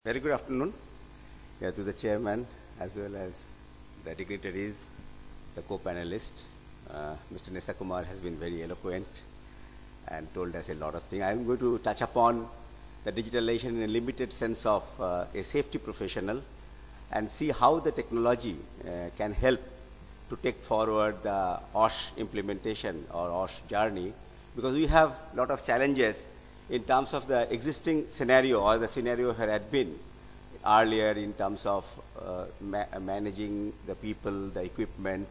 Very good afternoon to the chairman as well as the dignitaries, the co-panelists. Mr. Nisa Kumar has been very eloquent and told us a lot of things. I am going to touch upon the digitalization in a limited sense of a safety professional and see how the technology can help to take forward the OSH implementation or OSH journey, because we have a lot of challenges in terms of the existing scenario or the scenario had been earlier in terms of managing the people, the equipment,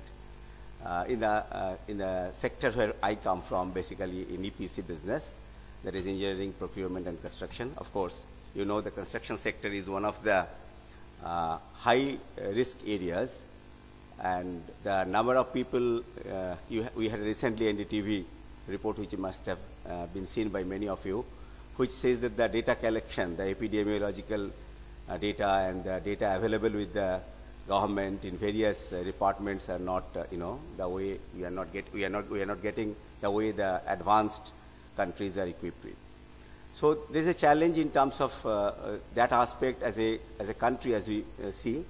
in the sector where I come from, basically in EPC business, that is engineering, procurement and construction. Of course, you know the construction sector is one of the high risk areas, and the number of people, we had recently NDTV report which must have been seen by many of you, which says that the data collection, the epidemiological data and the data available with the government in various departments are not, the way we are not getting the way the advanced countries are equipped with. So there is a challenge in terms of that aspect as a country, as we see.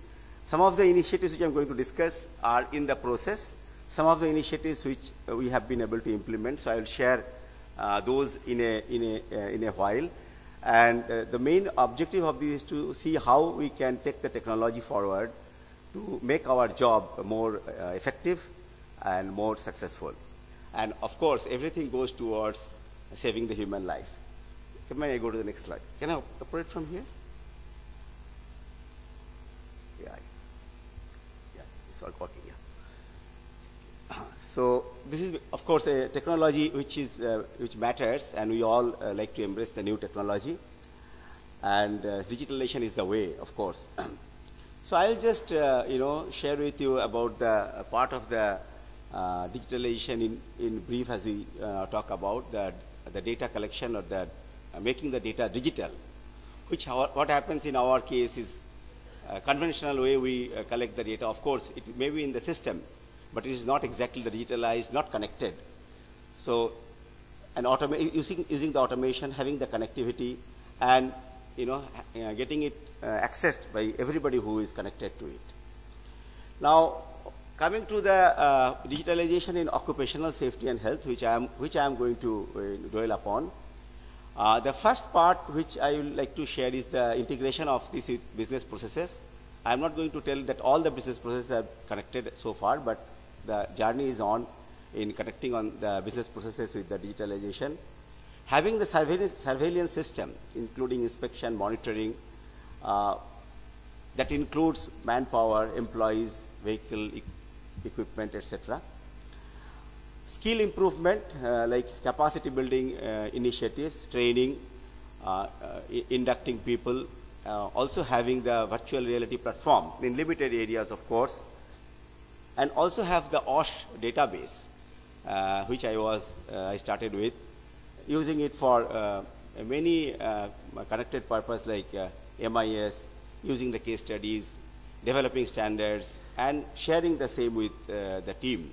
Some of the initiatives which I am going to discuss are in the process. Some of the initiatives which we have been able to implement, so I will share those in a while. And the main objective of this is to see how we can take the technology forward to make our job more effective and more successful. And of course, everything goes towards saving the human life. Can I go to the next slide? Can I operate from here? Yeah, it's all working. So this is, of course, a technology which matters, and we all like to embrace the new technology. And digitalization is the way, of course. So I'll just share with you about the part of the digitalization in brief, as we talk about the data collection or the making the data digital. What happens in our case is conventional way we collect the data. Of course, it may be in the system, but it is not exactly the digitalized, not connected. So, and using the automation, having the connectivity, and getting it accessed by everybody who is connected to it. Now, coming to the digitalization in occupational safety and health, which I am going to dwell upon. The first part which I would like to share is the integration of these business processes. I am not going to tell that all the business processes are connected so far, but the journey is on in connecting on the business processes with the digitalization. Having the surveillance system, including inspection, monitoring, that includes manpower, employees, vehicle, equipment, etc. Skill improvement, like capacity building initiatives, training, inducting people, also having the virtual reality platform in limited areas, of course, and also have the OSH database, which I started with, using it for many connected purpose like MIS, using the case studies, developing standards, and sharing the same with the team.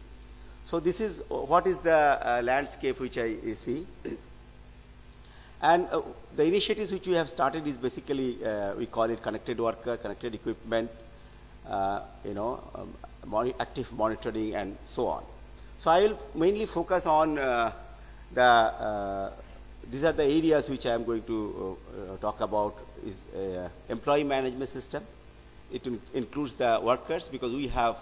So this is what is the landscape which I see. And the initiatives which we have started is basically, we call it connected worker, connected equipment, active monitoring, and so on. So I will mainly focus on these are the areas which I am going to talk about. Is employee management system. It includes the workers, because we have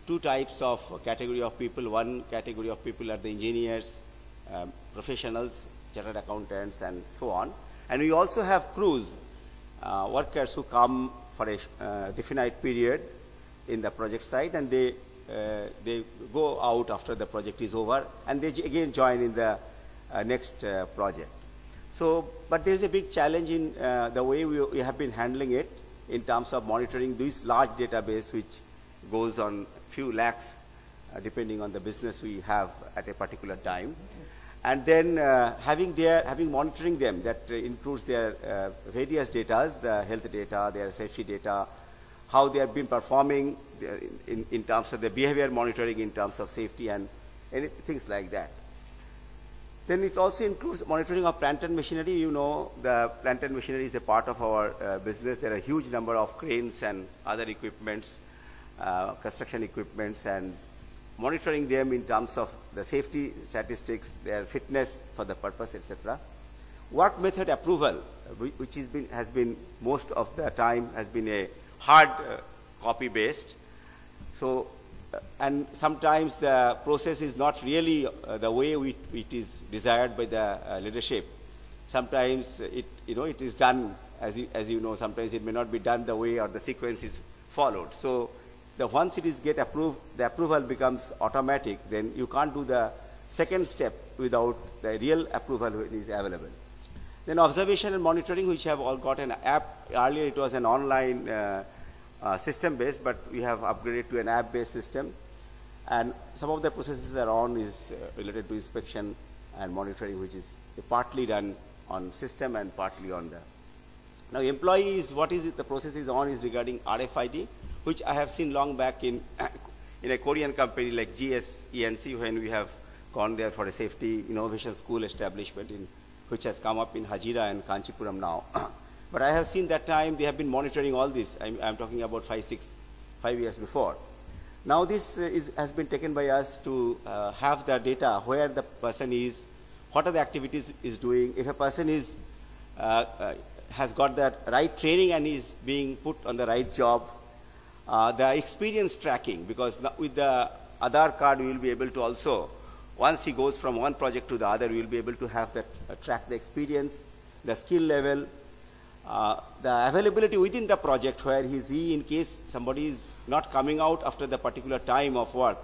two types of category of people. One category of people are the engineers, professionals, chartered accountants, and so on. And we also have crews, workers who come for a definite period in the project site, and they go out after the project is over, and they again join in the next project. So, but there is a big challenge in the way we have been handling it in terms of monitoring this large database, which goes on few lakhs, depending on the business we have at a particular time. And then having monitoring them, that includes their various data, the health data, their safety data, how they have been performing in terms of the behavior monitoring, in terms of safety and things like that. Then it also includes monitoring of plant and machinery. You know, the plant and machinery is a part of our business. There are a huge number of cranes and other equipments, construction equipments, and monitoring them in terms of the safety statistics, their fitness for the purpose, etc. Work method approval, which has been most of the time has been a hard copy based. So, and sometimes the process is not really the way it is desired by the leadership. Sometimes it is done as you know. Sometimes it may not be done the way or the sequence is followed. So, once it is get approved, the approval becomes automatic. Then you can't do the second step without the real approval when it is available. Then observation and monitoring, which have all got an app. Earlier it was an online system based, but we have upgraded to an app based system. And some of the processes around is related to inspection and monitoring, which is partly done on system and partly on the. Now employees, what is it, the process is on is regarding RFID, which I have seen long back in a Korean company like GSENC, when we have gone there for a safety innovation school establishment which has come up in Hajira and Kanchipuram now. But I have seen that time they have been monitoring all this. I'm talking about 5 years before. Now this has been taken by us to have the data where the person is, what are the activities is doing. If a person is has got the right training and is being put on the right job, the experience tracking, because with the Aadhaar card we will be able to also, once he goes from one project to the other, we will be able to have that track the experience, the skill level, the availability within the project, where he in case somebody is not coming out after the particular time of work,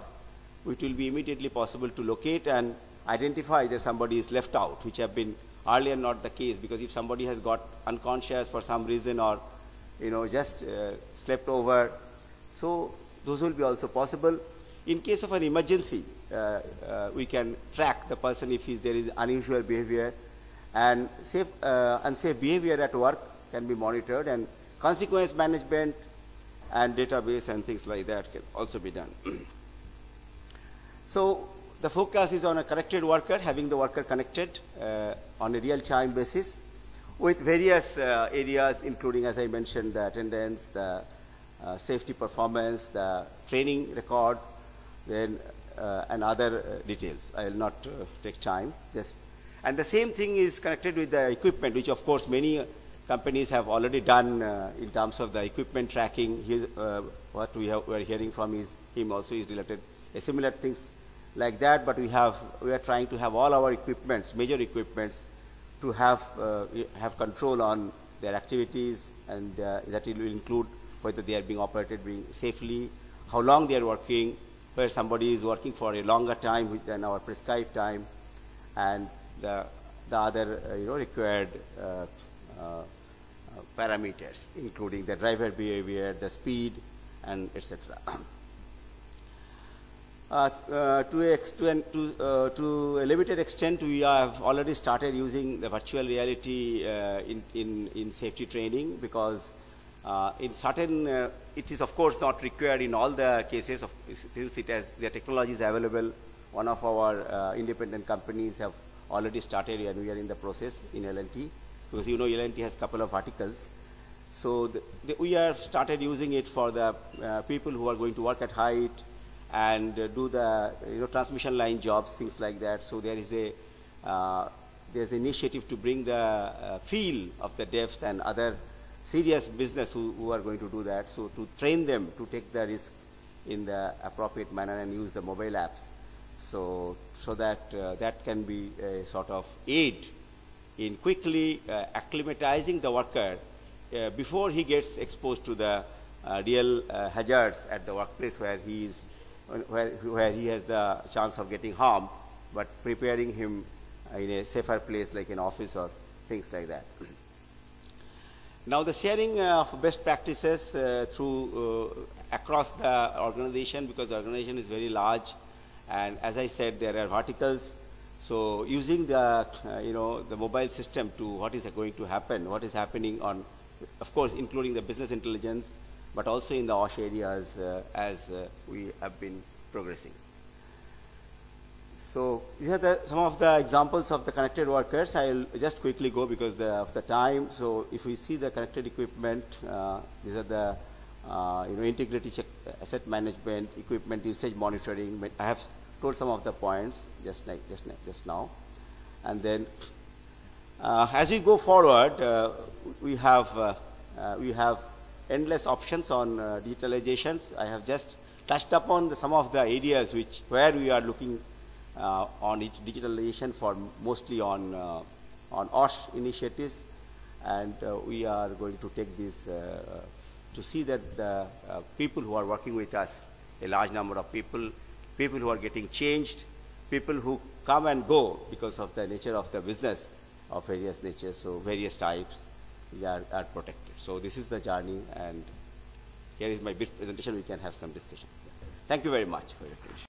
it will be immediately possible to locate and identify that somebody is left out, which have been earlier not the case, because if somebody has got unconscious for some reason or just slept over, so those will be also possible. In case of an emergency, we can track the person if there is unusual behavior, and unsafe behavior at work can be monitored, and consequence management and database and things like that can also be done. So the focus is on a connected worker, having the worker connected on a real-time basis with various areas, including, as I mentioned, the attendance, the safety performance, the training record, then and other details. I will not take time. And the same thing is connected with the equipment, which of course many companies have already done in terms of the equipment tracking. What we are hearing from him also is related similar things like that. But we are trying to have all our equipments, major equipments, to have control on their activities, and that will include whether they are being operated safely, how long they are working, where somebody is working for a longer time than our prescribed time, and the other required parameters, including the driver behavior, the speed, and etc. To a limited extent, we have already started using the virtual reality in safety training, because in certain, it is of course not required in all the cases, since the technology is available. One of our independent companies have already started, and we are in the process in L&T, because L&T has a couple of articles. So we have started using it for the people who are going to work at height and do the transmission line jobs, things like that. So there's an initiative to bring the feel of the deaf and other serious business who are going to do that. So to train them to take the risk in the appropriate manner and use the mobile apps. So that that can be a sort of aid in quickly acclimatizing the worker before he gets exposed to the real hazards at the workplace, where he has the chance of getting harmed, but preparing him in a safer place like an office or things like that. Now the sharing of best practices across the organization, because the organization is very large, and as I said, there are verticals. So using the the mobile system to what is going to happen, what is happening on, of course, including the business intelligence, but also in the OSH areas as we have been progressing. So these are some of the examples of the connected workers. I'll just quickly go because of the time. So if we see the connected equipment, these are the integrity check, asset management, equipment usage monitoring. I have told some of the points just now, and then as we go forward, we have endless options on digitalizations. I have just touched upon some of the areas where we are looking on digitalization for mostly on OSH initiatives, and we are going to take this to see that the people who are working with us, a large number of people who are getting changed, people who come and go because of the nature of the business of various natures, so various types, we are protected. So this is the journey, and here is my brief presentation. We can have some discussion. Thank you very much for your attention.